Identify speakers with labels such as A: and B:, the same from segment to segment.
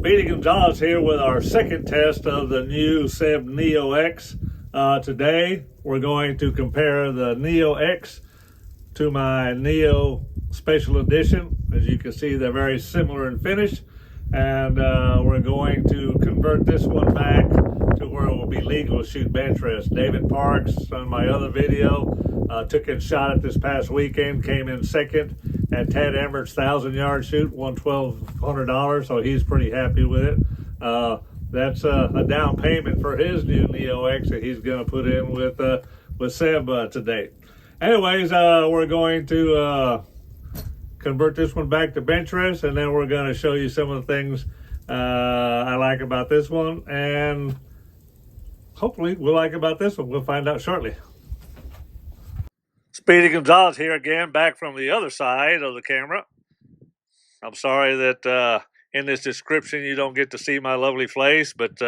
A: Speedy Gonzalez here with our second test of the new SEB NEO-X. Today we're going to compare the NEO-X to my NEO Special Edition. As you can see, they're very similar in finish, and we're going to convert this one back to where it will be legal to shoot Benchrest. David Parks, on my other video, took a shot at this past weekend, came in second at Tad Emmert's 1,000-yard shoot, won $1,200, so he's pretty happy with it. That's a down payment for his new NEO-X that he's going to put in with SEB today. Anyways, we're going to convert this one back to Benchrest, and then we're going to show you some of the things I like about this one, and hopefully we'll like about this one. We'll find out shortly. Speedy Gonzalez here again, back from the other side of the camera. I'm sorry that in this description you don't get to see my lovely face, but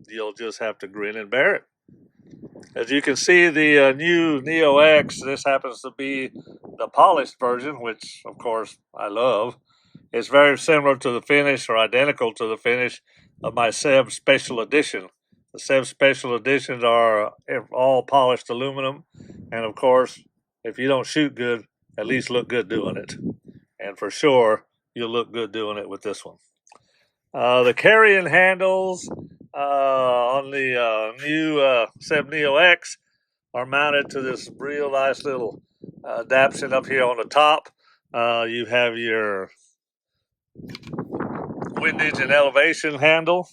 A: you'll just have to grin and bear it. As you can see, the new NEO-X, this happens to be the polished version, which of course I love. It's very similar to the finish, or identical to the finish, of my SEB Special Edition. The SEB Special Editions are all polished aluminum, and of course, if you don't shoot good, at least look good doing it. And for sure, you'll look good doing it with this one. The carrying handles on the new SEB NEO-X are mounted to this real nice little adaptation up here on the top. You have your windage and elevation handle.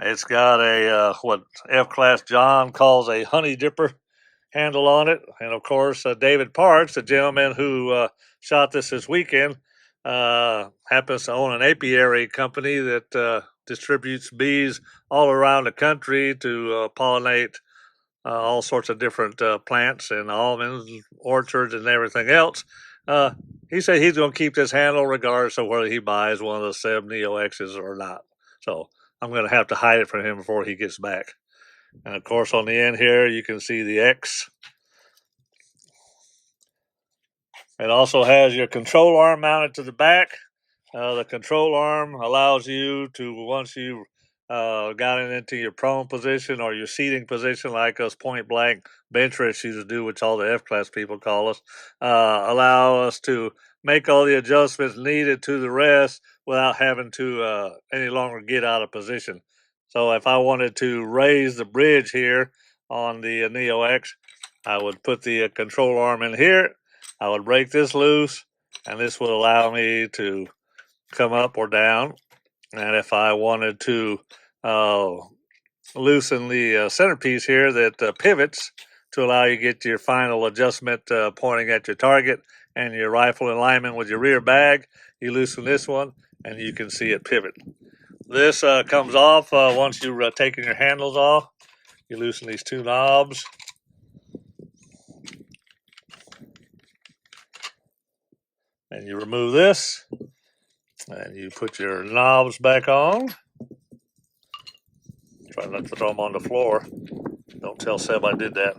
A: It's got a what F-Class John calls a honey dipper handle on it, and of course David Parks, the gentleman who shot this weekend, happens to own an apiary company that distributes bees all around the country to pollinate all sorts of different plants and almonds, orchards, and everything else. He said he's going to keep this handle regardless of whether he buys one of the SEB NEO-X's or not. So I'm going to have to hide it from him before he gets back. And of course, on the end here, you can see the X. It also has your control arm mounted to the back. The control arm allows you to, once you got it into your prone position or your seating position, like us point blank Benchrest used to do, which all the F-Class people call us, allow us to make all the adjustments needed to the rest without having to any longer get out of position. So if I wanted to raise the bridge here on the NEO-X, I would put the control arm in here. I would break this loose, and this would allow me to come up or down. And if I wanted to loosen the centerpiece here that pivots to allow you to get your final adjustment pointing at your target and your rifle in alignment with your rear bag, you loosen this one, and you can see it pivot. This comes off once you've taken your handles off. You loosen these two knobs. And you remove this. And you put your knobs back on. Try not to throw them on the floor. Don't tell SEB I did that.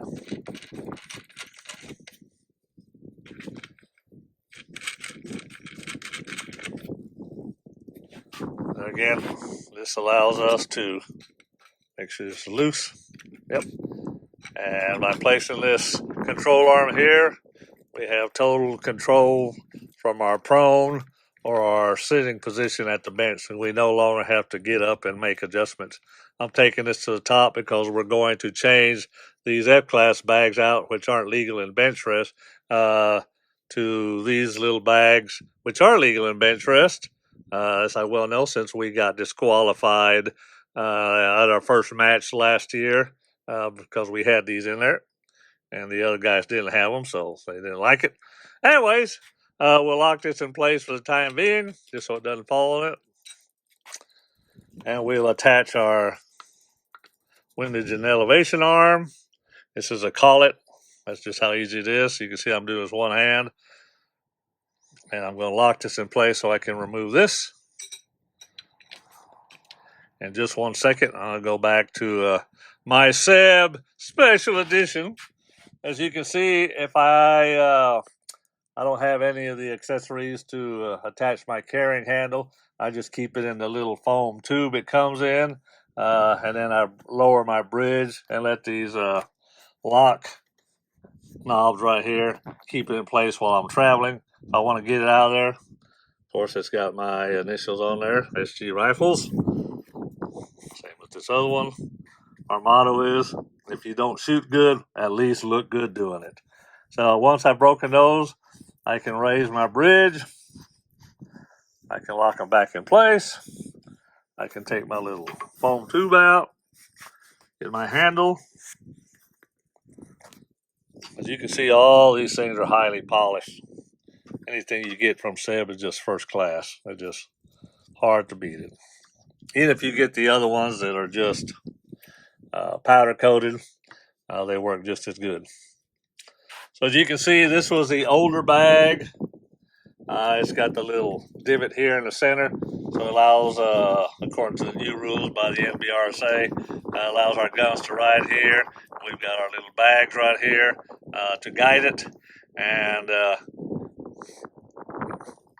A: And again, this allows us to make sure it's loose. Yep. And by placing this control arm here, we have total control from our prone or our sitting position at the bench, and we no longer have to get up and make adjustments. I'm taking this to the top because we're going to change these F-Class bags out, which aren't legal in Benchrest, to these little bags, which are legal in Benchrest, as I well know, since we got disqualified at our first match last year because we had these in there, and the other guys didn't have them, so they didn't like it. Anyways, we'll lock this in place for the time being, just so it doesn't fall on it. And we'll attach our windage and elevation arm. This is a collet. That's just how easy it is. You can see I'm doing this one hand. And I'm going to lock this in place so I can remove this. In just 1 second, I'll go back to my SEB Special Edition. As you can see, if I don't have any of the accessories to attach my carrying handle, I just keep it in the little foam tube it comes in, and then I lower my bridge and let these lock knobs right here keep it in place while I'm traveling. If I want to get it out of there, of course, it's got my initials on there, SG Rifles. Same with this other one. Our motto is, if you don't shoot good, at least look good doing it. So once I've broken those, I can raise my bridge. I can lock them back in place. I can take my little foam tube out, get my handle. As you can see, all these things are highly polished. Anything you get from SEB is just first class. They're just hard to beat it. Even if you get the other ones that are just powder coated, they work just as good. So as you can see, this was the older bag. It's got the little divot here in the center, so it allows, according to the new rules by the NBRSA, allows our guns to ride here. We've got our little bags right here to guide it, and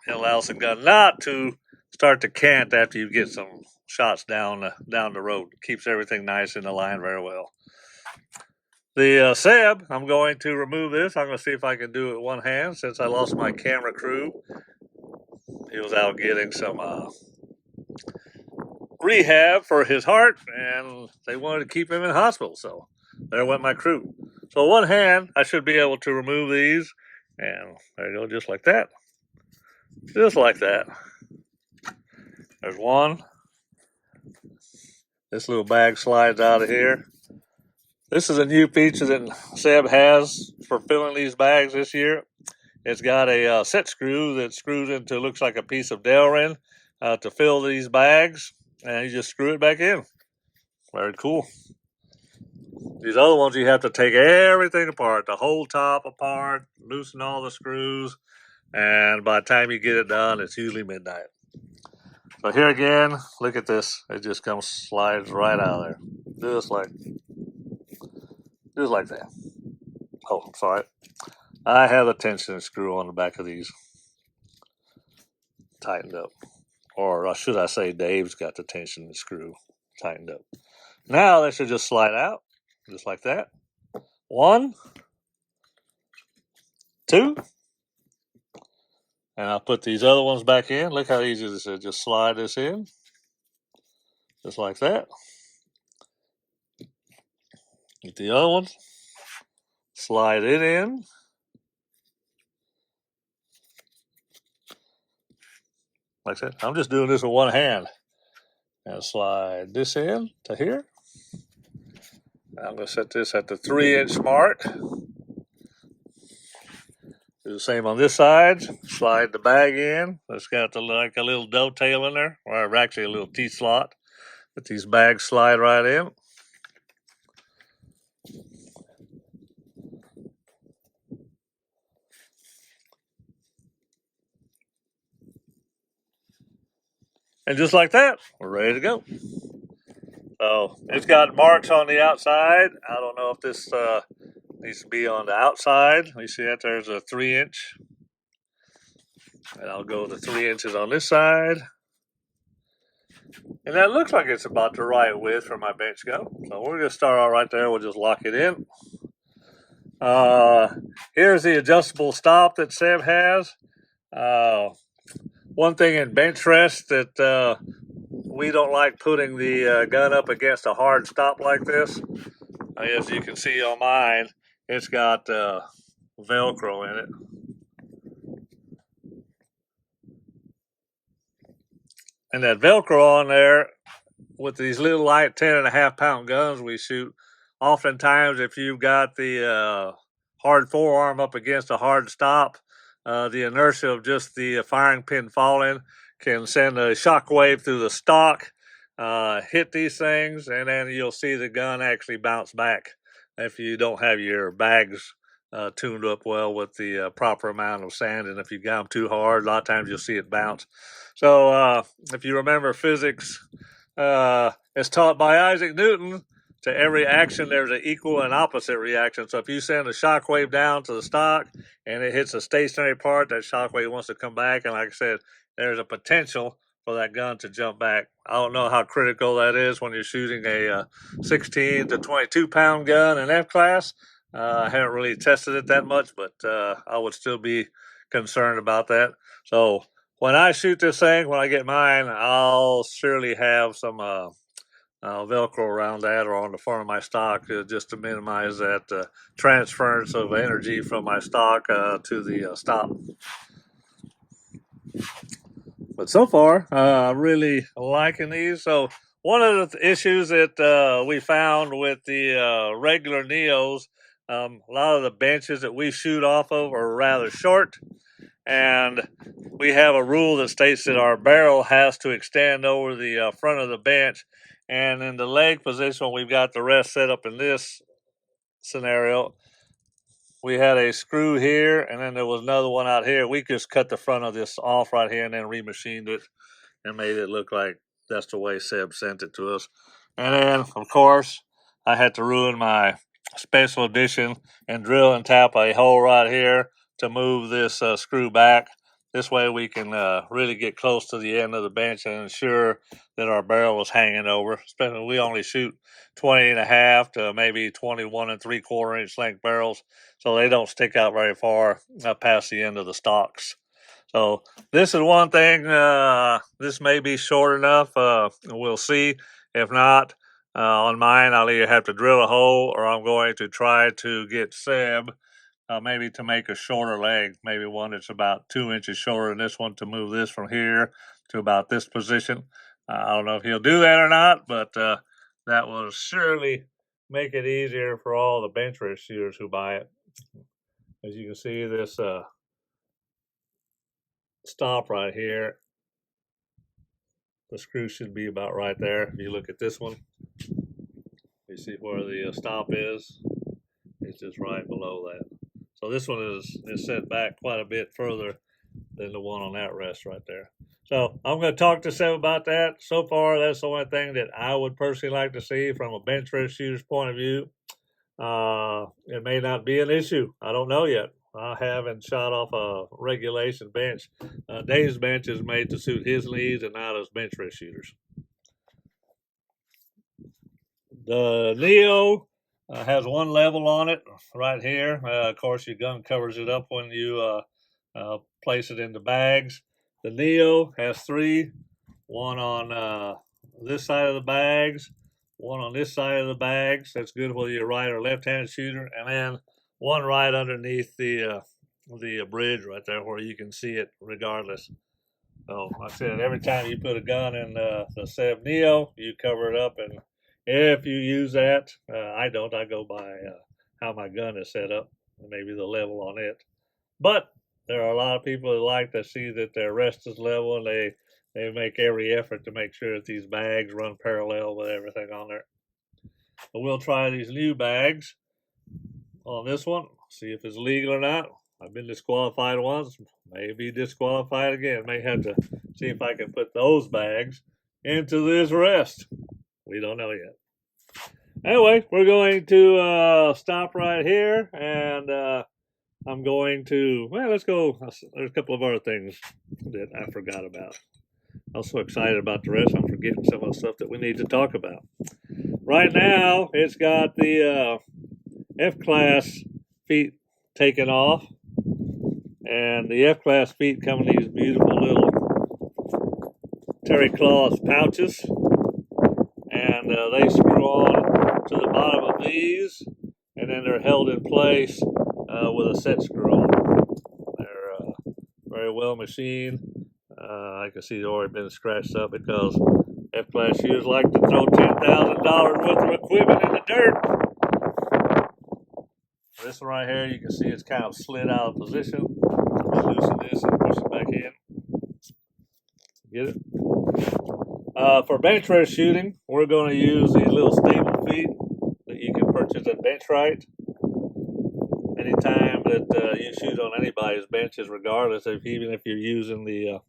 A: it allows the gun not to start to cant after you get some shots down the road. It keeps everything nice in the line very well. The SEB, I'm going to remove this. I'm going to see if I can do it with one hand since I lost my camera crew. He was out getting some rehab for his heart, and they wanted to keep him in hospital, so there went my crew. So one hand, I should be able to remove these, and there you go, just like that. Just like that. There's one. This little bag slides out of here. This is a new feature that SEB has for filling these bags this year. It's got a set screw that screws into, looks like a piece of Delrin to fill these bags, and you just screw it back in. Very cool. These other ones, you have to take everything apart, the whole top apart, loosen all the screws, and by the time you get it done, it's usually midnight. So here again, look at this. It just slides right out of there, just like that. Oh, I'm sorry. I have a tension screw on the back of these tightened up. Or should I say Dave's got the tension screw tightened up. Now they should just slide out, just like that. 1, 2. And I'll put these other ones back in. Look how easy this is. Just slide this in, just like that. Get the other ones. Slide it in. Like I said, I'm just doing this with one hand. And slide this in to here. I'm going to set this at the 3-inch mark. Do the same on this side. Slide the bag in. It's got like a little dovetail in there, or actually a little T-slot. But these bags slide right in. And just like that, we're ready to go. So it's got marks on the outside. I don't know if this needs to be on the outside. You see that there's a 3-inch. And I'll go the 3 inches on this side. And that looks like it's about the right width for my bench gun. So we're going to start out right there. We'll just lock it in. Here's the adjustable stop that SEB has. One thing in Benchrest that we don't like putting the gun up against a hard stop like this. As you can see on mine, it's got Velcro in it. And that Velcro on there, with these little light 10.5-pound guns we shoot, oftentimes if you've got the hard forearm up against a hard stop, the inertia of just the firing pin falling can send a shock wave through the stock, hit these things, and then you'll see the gun actually bounce back if you don't have your bags tuned up well with the proper amount of sand. And if you got them too hard, a lot of times you'll see it bounce. So if you remember physics, it's taught by Isaac Newton, to every action there's an equal and opposite reaction. So if you send a shock wave down to the stock and it hits a stationary part, that shock wave wants to come back. And like I said, there's a potential for that gun to jump back. I don't know how critical that is when you're shooting a 16 to 22 pound gun in F class. I haven't really tested it that much, but I would still be concerned about that. So when I shoot this thing, when I get mine, I'll surely have some Velcro around that or on the front of my stock just to minimize that transference of energy from my stock to the stop. But so far, I'm really liking these. So one of the issues that we found with the regular Neos, a lot of the benches that we shoot off of are rather short. And we have a rule that states that our barrel has to extend over the front of the bench. And in the leg position, we've got the rest set up in this scenario. We had a screw here, and then there was another one out here. We just cut the front of this off right here and then remachined it and made it look like that's the way Seb sent it to us. And then, of course, I had to ruin my special edition and drill and tap a hole right here to move this screw back. This way we can really get close to the end of the bench and ensure that our barrel is hanging over. Especially we only shoot 20.5 to maybe 21 3/4 inch length barrels, so they don't stick out very far past the end of the stocks. So this is one thing. This may be short enough. We'll see. If not, on mine, I'll either have to drill a hole or I'm going to try to get Seb maybe to make a shorter leg, maybe one that's about 2 inches shorter than this one, to move this from here to about this position. I don't know if he'll do that or not, but that will surely make it easier for all the Benchrest shooters who buy it. As you can see, this stop right here, the screw should be about right there. If you look at this one, you see where the stop is. It's just right below that. So this one is set back quite a bit further than the one on that rest right there. So I'm going to talk to Seb about that. So far, that's the only thing that I would personally like to see from a Benchrest shooter's point of view. It may not be an issue. I don't know yet. I haven't shot off a regulation bench. Dave's bench is made to suit his needs and not as Benchrest shooters. The Neo has one level on it right here. Of course, your gun covers it up when you place it in the bags. The Neo has three, one on this side of the bags, one on this side of the bags. That's good whether you're right or left-handed shooter, and then one right underneath the bridge right there where you can see it regardless. So like I said, every time you put a gun in the SEB Neo, you cover it up, and if you use that, I don't. I go by how my gun is set up, and maybe the level on it. But there are a lot of people that like to see that their rest is level, and they make every effort to make sure that these bags run parallel with everything on there. But we'll try these new bags on this one, see if it's legal or not. I've been disqualified once, may be disqualified again. May have to see if I can put those bags into this rest. We don't know yet. Anyway, we're going to stop right here, and I'm going to, well, let's go. There's a couple of other things that I forgot about. I was so excited about the rest, I'm forgetting some of the stuff that we need to talk about. Right now, it's got the F-class feet taken off, and the F-class feet come in these beautiful little terry cloth pouches, and they screw on to the bottom of these, and then they're held in place with a set screw on. They're very well machined. I can see they've already been scratched up because F-class shooters like to throw $10,000 worth of equipment in the dirt. This one right here, you can see it's kind of slid out of position. I'll loosen this and push it back in. Get it? For Benchrest shooting, we're going to use these little stable feet that you can purchase at Benchrest. Anytime that you shoot on anybody's benches, regardless of even if you're using the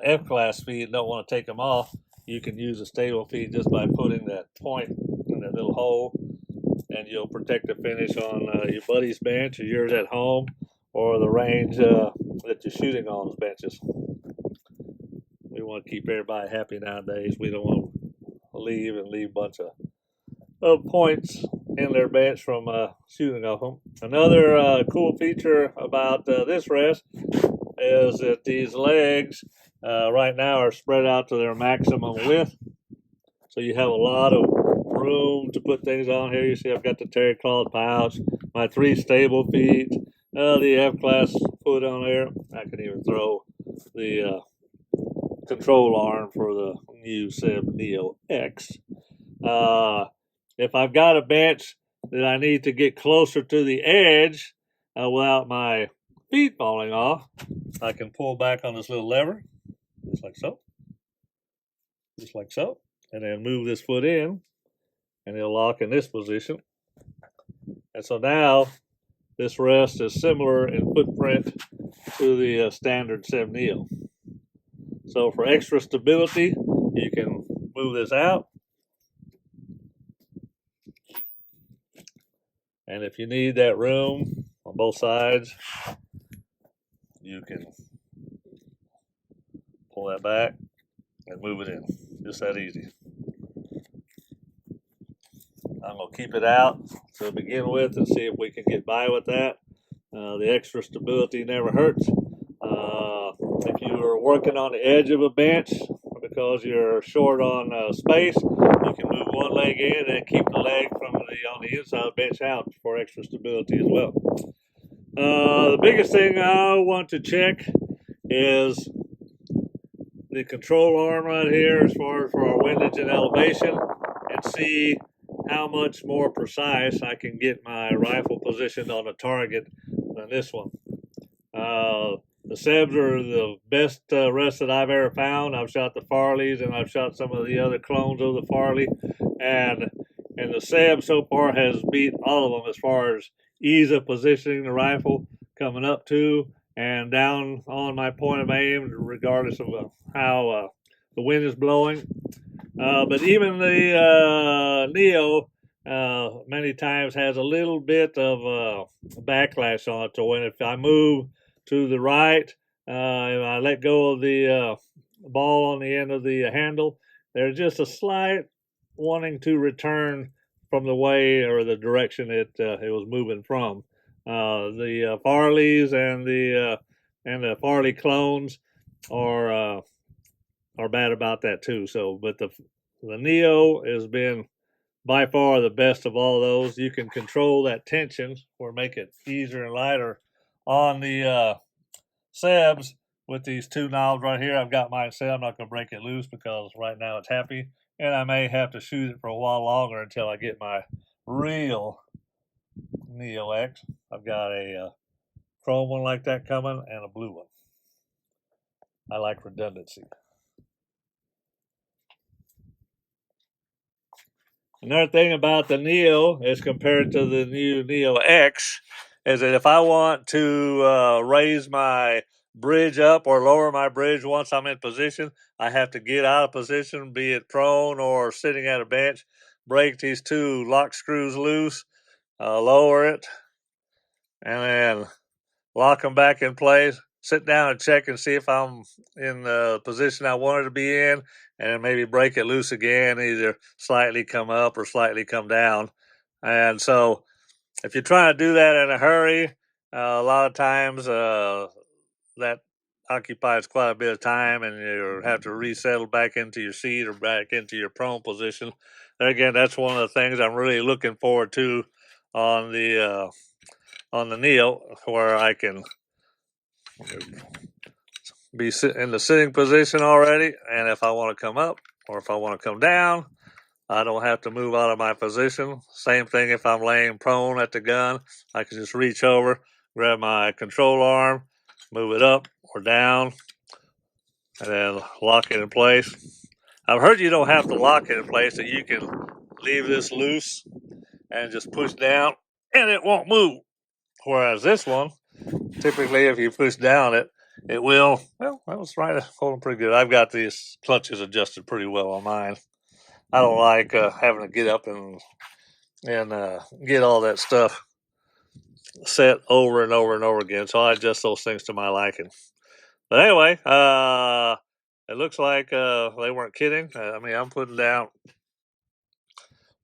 A: F-class feet and don't want to take them off, you can use a stable feet just by putting that point in that little hole, and you'll protect the finish on your buddy's bench or yours at home or the range that you're shooting on's benches. We want to keep everybody happy nowadays. We don't want to leave a bunch of points in their bench from shooting off them. Another cool feature about this rest is that these legs right now are spread out to their maximum width. So you have a lot of room to put things on here. You see I've got the terry cloth pouch, my 3 stable feet, the F-class foot on there. I can even throw the control arm for the new SEB NEO-X. If I've got a bench that I need to get closer to the edge without my feet falling off, I can pull back on this little lever, just like so. Just like so. And then move this foot in, and it'll lock in this position. And so now, this rest is similar in footprint to the standard SEB NEO. So for extra stability, you can move this out. And if you need that room on both sides, you can pull that back and move it in. Just that easy. I'm going to keep it out to begin with and see if we can get by with that. The extra stability never hurts. If you are working on the edge of a bench because you're short on space, you can move one leg in and keep the leg from on the inside of the bench out for extra stability as well. The biggest thing I want to check is the control arm right here as far as for our windage and elevation, and see how much more precise I can get my rifle positioned on a target than this one. The SEBs are the best rest that I've ever found. I've shot the Farleys and I've shot some of the other clones of the Farley, and the SEB so far has beat all of them as far as ease of positioning the rifle, coming up to and down on my point of aim, regardless of how the wind is blowing. But even the Neo many times has a little bit of backlash on it. So when if I move to the right and I let go of the ball on the end of the handle, there's just a slight wanting to return from the way or the direction it was moving from. The Farleys and the Farley clones are bad about that too. So, but the Neo has been by far the best of all those. You can control that tension or make it easier and lighter on the SEBs with these 2 knobs right here. I've got mine set. I'm not going to break it loose because right now it's happy, and I may have to shoot it for a while longer until I get my real NEO-X. I've got a chrome one like that coming and a blue one. I like redundancy. Another thing about the Neo as compared to the new NEO-X is that if I want to raise my bridge up or lower my bridge once I'm in position, I have to get out of position, be it prone or sitting at a bench, break these 2 lock screws loose, lower it, and then lock them back in place, sit down and check and see if I'm in the position I wanted to be in, and then maybe break it loose again, either slightly come up or slightly come down. And so if you're trying to do that in a hurry, a lot of times that occupies quite a bit of time, and you have to resettle back into your seat or back into your prone position. And again, that's one of the things I'm really looking forward to on the Neo, where I can be in the sitting position already, and if I want to come up or if I want to come down, I don't have to move out of my position. Same thing if I'm laying prone at the gun. I can just reach over, grab my control arm, move it up or down, and then lock it in place. I've heard you don't have to lock it in place, that you can leave this loose and just push down and it won't move. Whereas this one, typically if you push down it will. Well, that was right, holding pretty good. I've got these clutches adjusted pretty well on mine. I don't like having to get up and get all that stuff set over and over and over again. So I adjust those things to my liking. But anyway, it looks like they weren't kidding. I mean, I'm putting down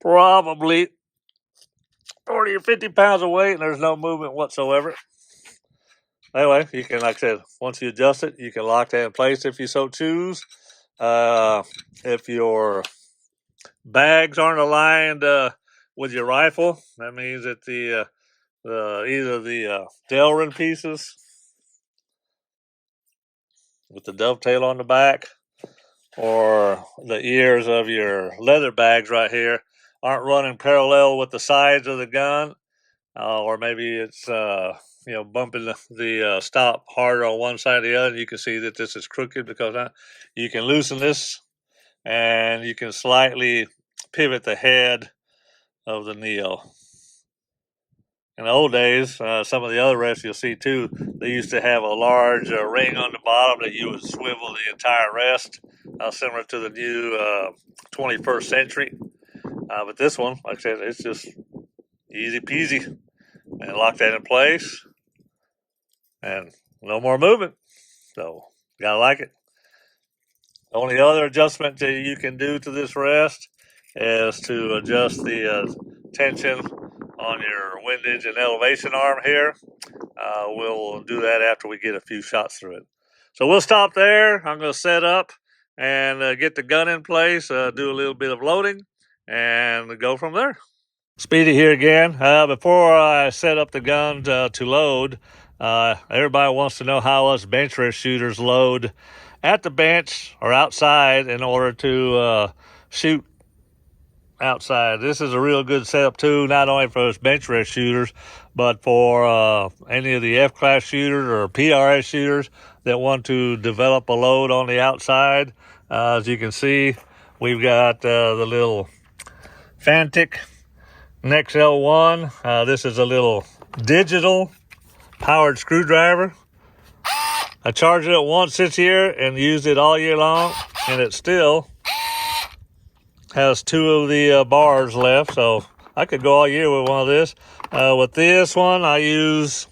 A: probably 40 or 50 pounds of weight, and there's no movement whatsoever. Anyway, you can, like I said, once you adjust it, you can lock that in place if you so choose. If your bags aren't aligned with your rifle, that means that either the Delrin pieces with the dovetail on the back, or the ears of your leather bags right here aren't running parallel with the sides of the gun, or maybe it's bumping the stop harder on one side or the other. You can see that this is crooked because you can loosen this and you can slightly pivot the head of the Neo. In the old days, some of the other rests you'll see too, they used to have a large ring on the bottom that you would swivel the entire rest, similar to the new 21st century. But this one, like I said, it's just easy peasy. And lock that in place, and no more movement. So, gotta like it. The only other adjustment that you can do to this rest is to adjust the tension on your windage and elevation arm here. We'll do that after we get a few shots through it. So we'll stop there. I'm going to set up and get the gun in place, do a little bit of loading, and go from there. Speedy here again. Before I set up the gun to load, everybody wants to know how us Benchrest shooters load at the bench or outside in order to shoot outside. This is a real good setup too, not only for us Benchrest shooters, but for any of the F-class shooters or PRS shooters that want to develop a load on the outside. As you can see, we've got the little Fantic Next L1. This is a little digital powered screwdriver. I charged it once this year and used it all year long, and it still has two of the bars left, so I could go all year with one of this. With this one, I use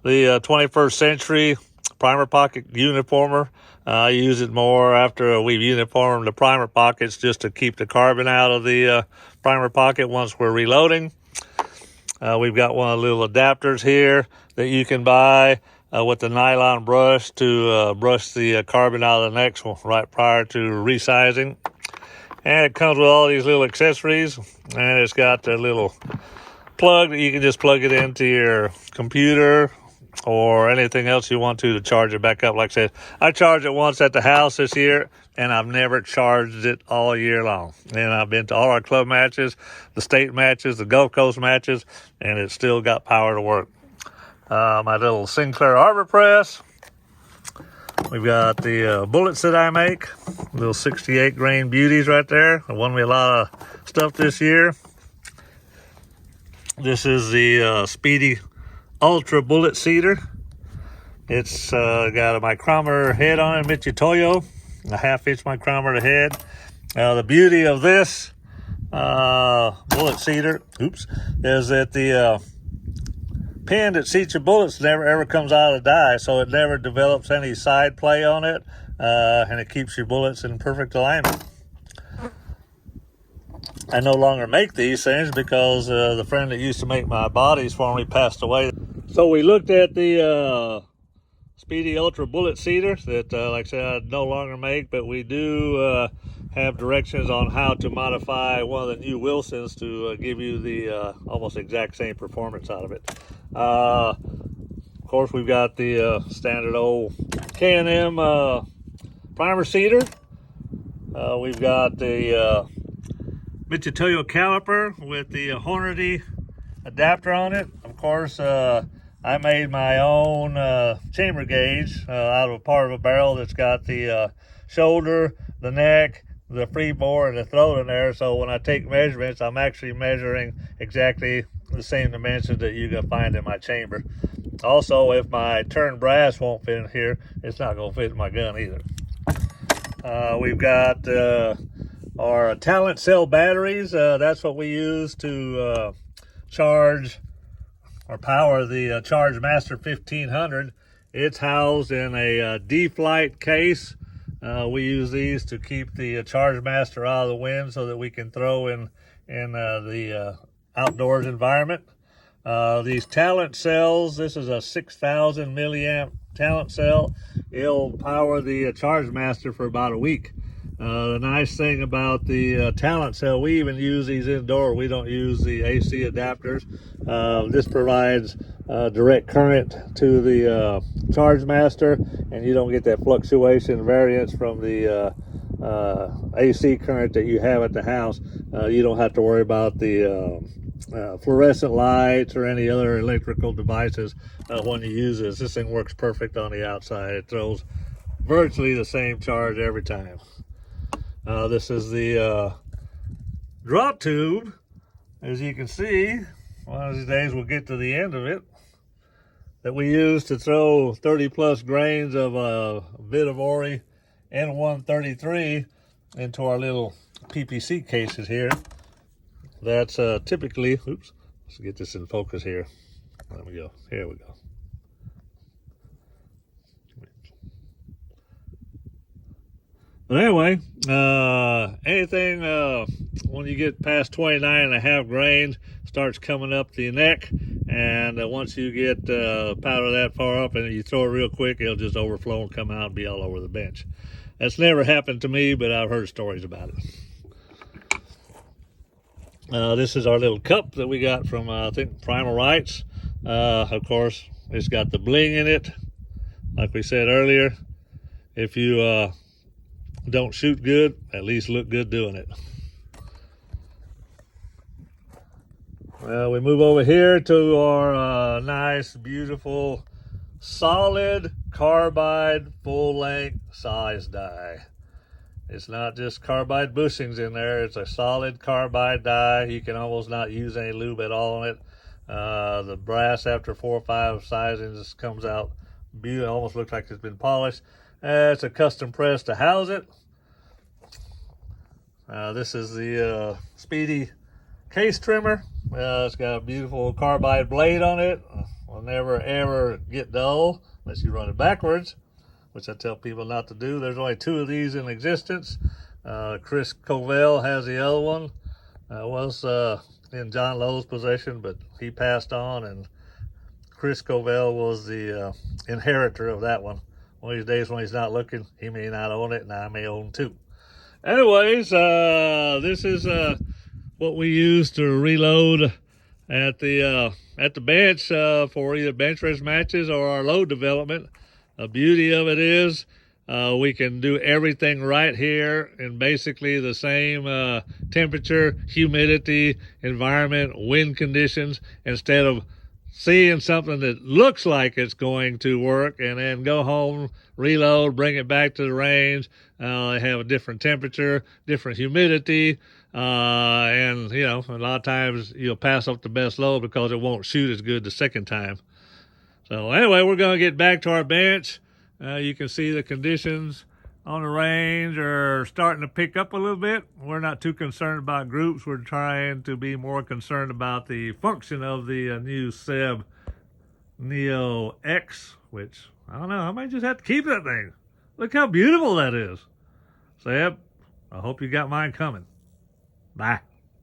A: the 21st century primer pocket uniformer. I use it more after we've uniformed the primer pockets, just to keep the carbon out of the primer pocket once we're reloading. We've got one of the little adapters here that you can buy with the nylon brush to brush the carbon out of the next one right prior to resizing. And it comes with all these little accessories, and it's got a little plug that you can just plug it into your computer or anything else you want to charge it back up. Like I said, I charged it once at the house this year, and I've never charged it all year long. And I've been to all our club matches, the state matches, the Gulf Coast matches, and it's still got power to work. My little Sinclair Arbor Press. We've got the bullets that I make, little 68 grain beauties right there. It won me a lot of stuff this year. This is the Speedy Ultra Bullet Seeder. It's got a micrometer head on it, Michitoyo, a half-inch micrometer head. The beauty of this bullet seeder, is that the pin that seats your bullets never ever comes out of the die, so it never develops any side play on it, and it keeps your bullets in perfect alignment. I no longer make these things because the friend that used to make my bodies for me passed away. So we looked at the Speedy Ultra Bullet Seeder that, like I said, I no longer make, but we do have directions on how to modify one of the new Wilsons to give you the almost exact same performance out of it. Of course, we've got the standard old K&M primer seeder. We've got the Michitoyo caliper with the Hornady adapter on it. Of course, I made my own chamber gauge out of a part of a barrel that's got the shoulder, the neck, the free bore, and the throat in there. So when I take measurements, I'm actually measuring exactly the same dimensions that you're going to find in my chamber. Also, if my turned brass won't fit in here, it's not going to fit in my gun either. We've got our Talent Cell batteries. That's what we use to charge or power the Charge Master 1500. It's housed in a D-Flight case We use these to keep the charge master out of the wind so that we can throw in the outdoors environment. These talent cells, this is a 6,000 milliamp talent cell. It'll power the charge master for about a week. The nice thing about the talent cell, we even use these indoor. We don't use the AC adapters. This provides direct current to the charge master, and you don't get that fluctuation variance from the AC current that you have at the house. You don't have to worry about the fluorescent lights or any other electrical devices when you use this. This thing works perfect on the outside. It throws virtually the same charge every time. This is the drop tube. As you can see, one of these days we'll get to the end of it, that we use to throw 30 plus grains of Vitivori N133 into our little PPC cases here. That's typically, oops, let's get this in focus here. There we go, here we go. But anyway, anything when you get past 29.5 grains, starts coming up the neck, and once you get powder that far up and you throw it real quick, it'll just overflow and come out and be all over the bench. That's never happened to me, but I've heard stories about it. This is our little cup that we got from, I think, Primal Rights. Of course, it's got the bling in it. Like we said earlier, if you don't shoot good, at least look good doing it. Well, we move over here to our nice, beautiful, solid carbide full-length size die. It's not just carbide bushings in there. It's a solid carbide die. You can almost not use any lube at all on it. The brass, after 4 or 5 sizings, comes out beautiful. Almost looks like it's been polished. It's a custom press to house it. This is the Speedy case trimmer. It's got a beautiful carbide blade on it. Will never ever get dull unless you run it backwards, which I tell people not to do. There's only 2 of these in existence. Chris Covell has the other one. Was in John Lowe's possession, but he passed on, and Chris Covell was the inheritor of that one. One of these days when he's not looking, he may not own it, and I may own 2. Anyways, this is what we use to reload at the bench for either Benchrest matches or our load development. The beauty of it is we can do everything right here in basically the same temperature, humidity, environment, wind conditions, instead of seeing something that looks like it's going to work and then go home, reload, bring it back to the range. They have a different temperature, different humidity, and you know, a lot of times you'll pass up the best load because it won't shoot as good the second time. So anyway, we're going to get back to our bench. You can see the conditions on the range are starting to pick up a little bit. We're not too concerned about groups. We're trying to be more concerned about the function of the new SEB NEO-X, which, I don't know, I might just have to keep that thing. Look how beautiful that is. SEB, I hope you got mine coming. Bye.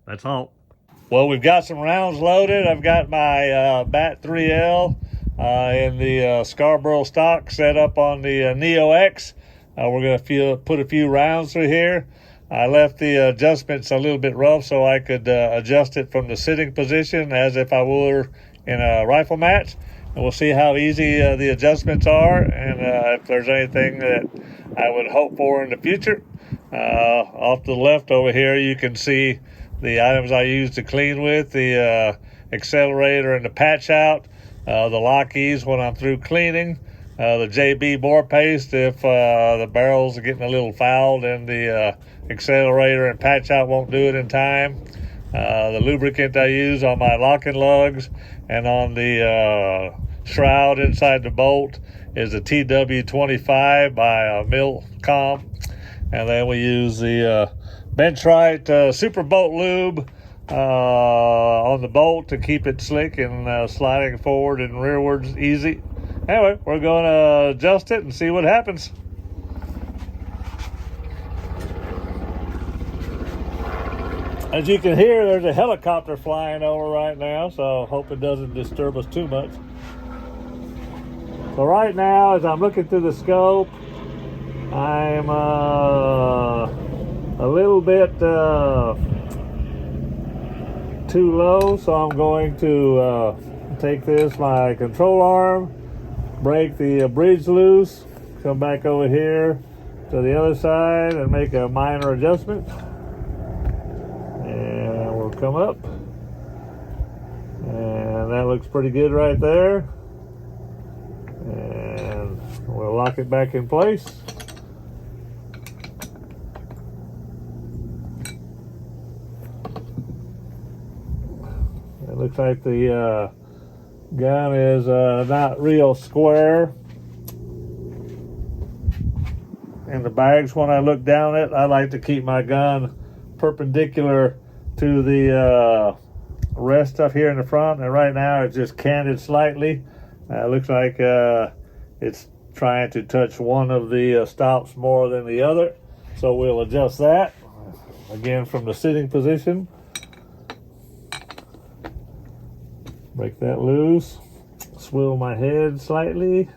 A: That's all. Well, we've got some rounds loaded. I've got my Bat 3L in the Scarborough stock set up on the NEO-X. We're going to put a few rounds through here. I left the adjustments a little bit rough so I could adjust it from the sitting position as if I were in a rifle match. And we'll see how easy the adjustments are, and if there's anything that I would hope for in the future. Off to the left over here, you can see the items I use to clean with, the accelerator and the patch out, the lock keys when I'm through cleaning, the JB bore paste if the barrels are getting a little fouled and the accelerator and patch out won't do it in time, the lubricant I use on my locking lugs and on the shroud inside the bolt is a TW25 by Milcom. And then we use the Benchrest Super Bolt Lube on the bolt to keep it slick and sliding forward and rearwards easy. Anyway, we're going to adjust it and see what happens. As you can hear, there's a helicopter flying over right now, so hope it doesn't disturb us too much. So right now, as I'm looking through the scope, I'm a little bit too low, so I'm going to take my control arm, break the bridge loose, come back over here to the other side and make a minor adjustment. And we'll come up. And that looks pretty good right there. And we'll lock it back in place. It looks like the gun is not real square. In the bags, when I look down it, I like to keep my gun perpendicular to the rest stuff here in the front, and right now it's just canted slightly. It looks like it's trying to touch one of the stops more than the other, so we'll adjust that again from the sitting position. Break that loose, swivel my head slightly.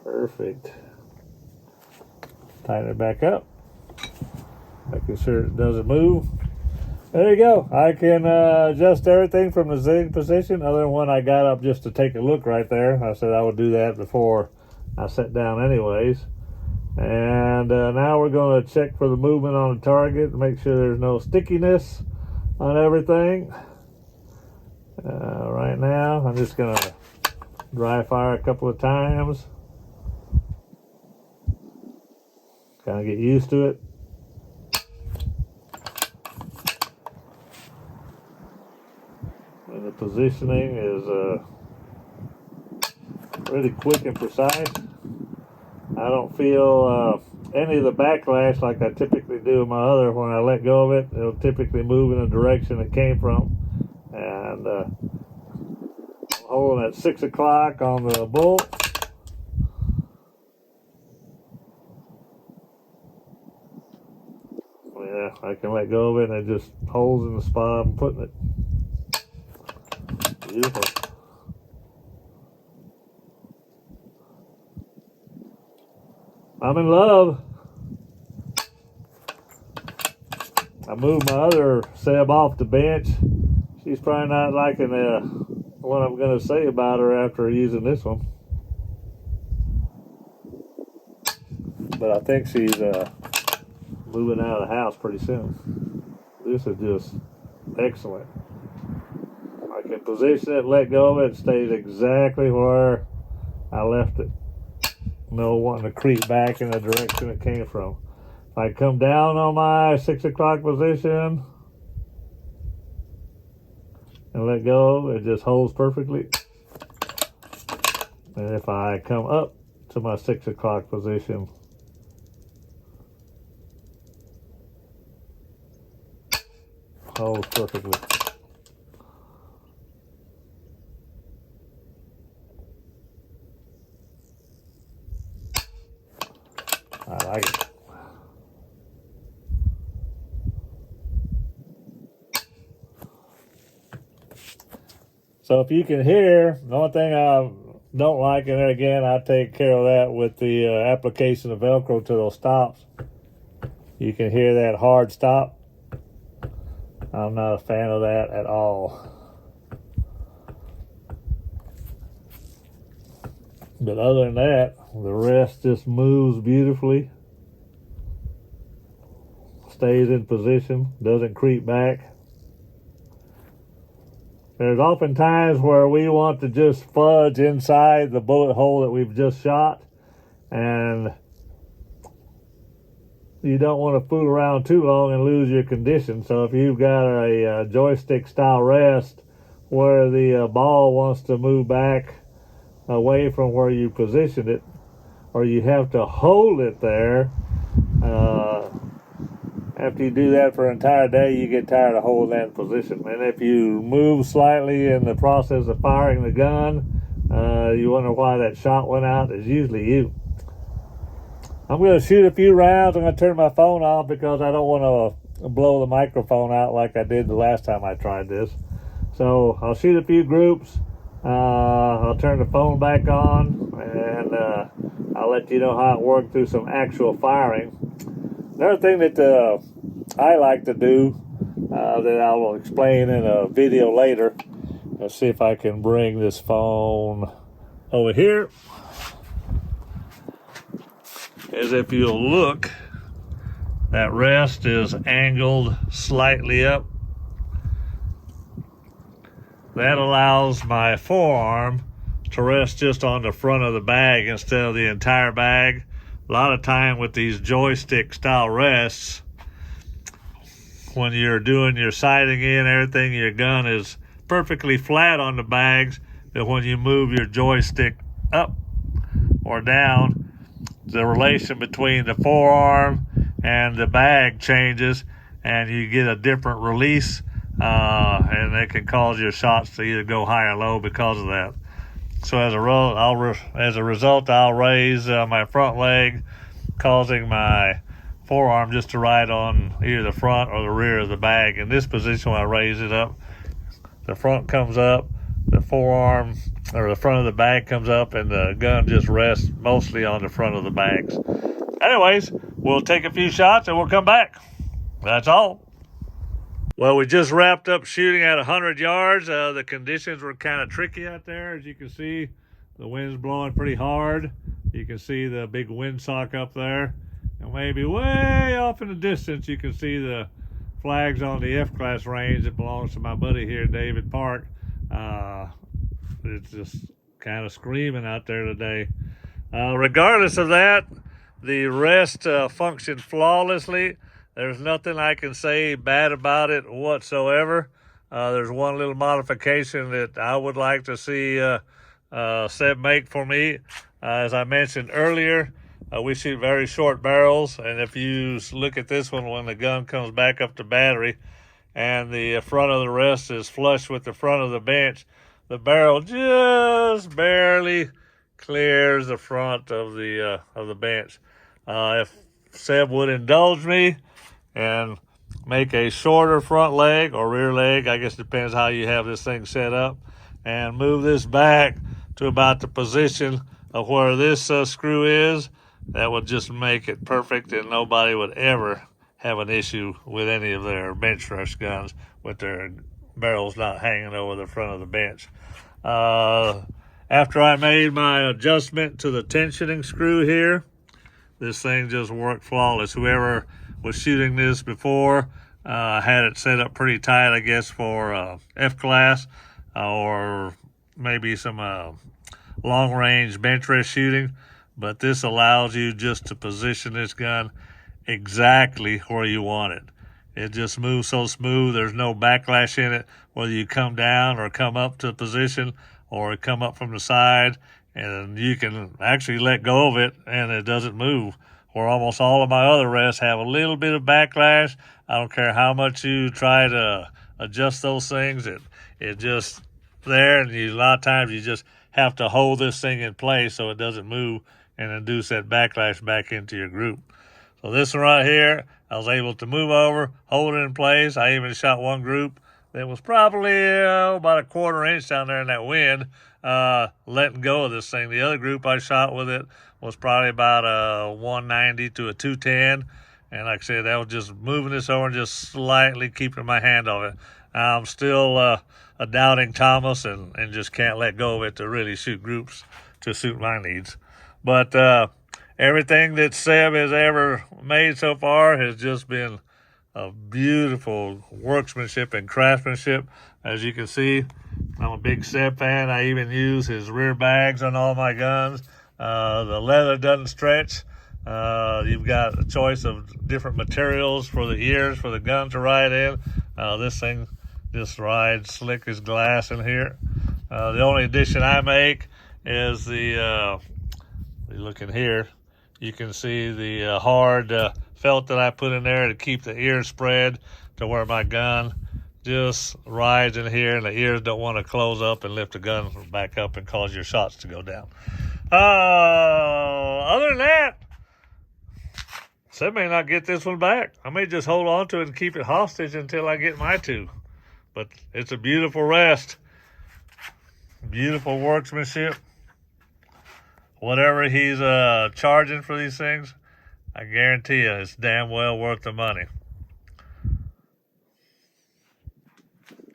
A: Perfect. Tighten it back up, making sure it doesn't move. There you go. I can adjust everything from the sitting position, other than when I got up just to take a look right there. I said I would do that before I sat down anyways. And now we're going to check for the movement on the target, make sure there's no stickiness on everything. Right now, I'm just going to dry fire a couple of times. Kind of get used to it. And the positioning is really quick and precise. I don't feel any of the backlash like I typically do with my other. When I let go of it, it'll typically move in the direction it came from. And holding at 6 o'clock on the bolt. Yeah, I can let go of it and it just holds in the spot I'm putting it. Beautiful. I'm in love. I moved my other SEB off the bench. She's probably not liking what I'm going to say about her after using this one. But I think she's moving out of the house pretty soon. This is just excellent. I can position it, let go of it, it stays exactly where I left it. No wanting to creep back in the direction it came from. If I come down on my 6 o'clock position and let go, it just holds perfectly. And if I come up to my 6 o'clock position, holds perfectly. I like it. So if you can hear, the only thing I don't like, and then again, I take care of that with the application of Velcro to those stops. You can hear that hard stop. I'm not a fan of that at all. But other than that, the rest just moves beautifully. Stays in position, doesn't creep back. There's often times where we want to just fudge inside the bullet hole that we've just shot, and you don't want to fool around too long and lose your condition. So if you've got a joystick style rest where the ball wants to move back away from where you positioned it, or you have to hold it there, after you do that for an entire day, you get tired of holding that position. And if you move slightly in the process of firing the gun, you wonder why that shot went out. It's usually you. I'm going to shoot a few rounds. I'm going to turn my phone off because I don't want to blow the microphone out like I did the last time I tried this. So I'll shoot a few groups. I'll turn the phone back on, and I'll let you know how it worked through some actual firing. Another thing that I like to do that I will explain in a video later. Let's see if I can bring this phone over here. Is if you'll look, that rest is angled slightly up. That allows my forearm to rest just on the front of the bag instead of the entire bag. A lot of time with these joystick style rests, when you're doing your sighting in, everything, your gun is perfectly flat on the bags, but when you move your joystick up or down, the relation between the forearm and the bag changes, and you get a different release, and it can cause your shots to either go high or low because of that. So as a result, I'll raise my front leg, causing my forearm just to ride on either the front or the rear of the bag. In this position, when I raise it up, the front comes up, the forearm or the front of the bag comes up, and the gun just rests mostly on the front of the bags. Anyways, we'll take a few shots and we'll come back. That's all. Well, we just wrapped up shooting at 100 yards. The conditions were kind of tricky out there. As you can see, the wind's blowing pretty hard. You can see the big windsock up there. And maybe way off in the distance, you can see the flags on the F-class range that belongs to my buddy here, David Park. It's just kind of screaming out there today. Regardless of that, the rest functioned flawlessly. There's nothing I can say bad about it whatsoever. There's one little modification that I would like to see SEB make for me. As I mentioned earlier, we shoot very short barrels, and if you look at this one, when the gun comes back up to battery and the front of the rest is flush with the front of the bench, the barrel just barely clears the front of the bench. If SEB would indulge me and make a shorter front leg or rear leg, I guess depends how you have this thing set up, and move this back to about the position of where this screw is, that would just make it perfect, and nobody would ever have an issue with any of their Benchrest guns with their barrels not hanging over the front of the bench. After I made my adjustment to the tensioning screw here, this thing just worked flawless. Whoever was shooting this before had it set up pretty tight, I guess, for F-class or maybe some long-range Benchrest shooting. But this allows you just to position this gun exactly where you want it. It just moves so smooth. There's no backlash in it, whether you come down or come up to position or come up from the side, and you can actually let go of it and it doesn't move. Where almost all of my other rests have a little bit of backlash. I don't care how much you try to adjust those things, it just there, and a lot of times you just have to hold this thing in place so it doesn't move and induce that backlash back into your group. So this one right here, I was able to move over, hold it in place. I even shot one group that was probably about a 1/4 inch down there in that wind, letting go of this thing. The other group I shot with it was probably about a 190 to a 210. And like I said, that was just moving this over and just slightly keeping my hand on it. I'm still a doubting Thomas and just can't let go of it to really shoot groups to suit my needs. But everything that SEB has ever made so far has just been a beautiful workmanship and craftsmanship. As you can see, I'm a big SEB fan. I even use his rear bags on all my guns. The leather doesn't stretch. You've got a choice of different materials for the ears for the gun to ride in. This thing just rides slick as glass in here. The only addition I make is look in here, you can see the hard felt that I put in there to keep the ears spread to where my gun just rides in here and the ears don't want to close up and lift the gun back up and cause your shots to go down. Other than that, I may not get this one back. I may just hold on to it and keep it hostage until I get my two. But it's a beautiful rest. Beautiful workmanship. Whatever he's charging for these things, I guarantee you it's damn well worth the money.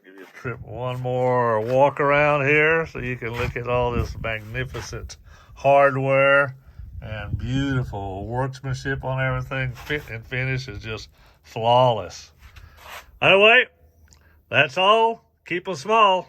A: Give you a trip, one more walk around here so you can look at all this magnificent hardware and beautiful workmanship on everything. Fit and finish is just flawless. Anyway, that's all. Keep them small.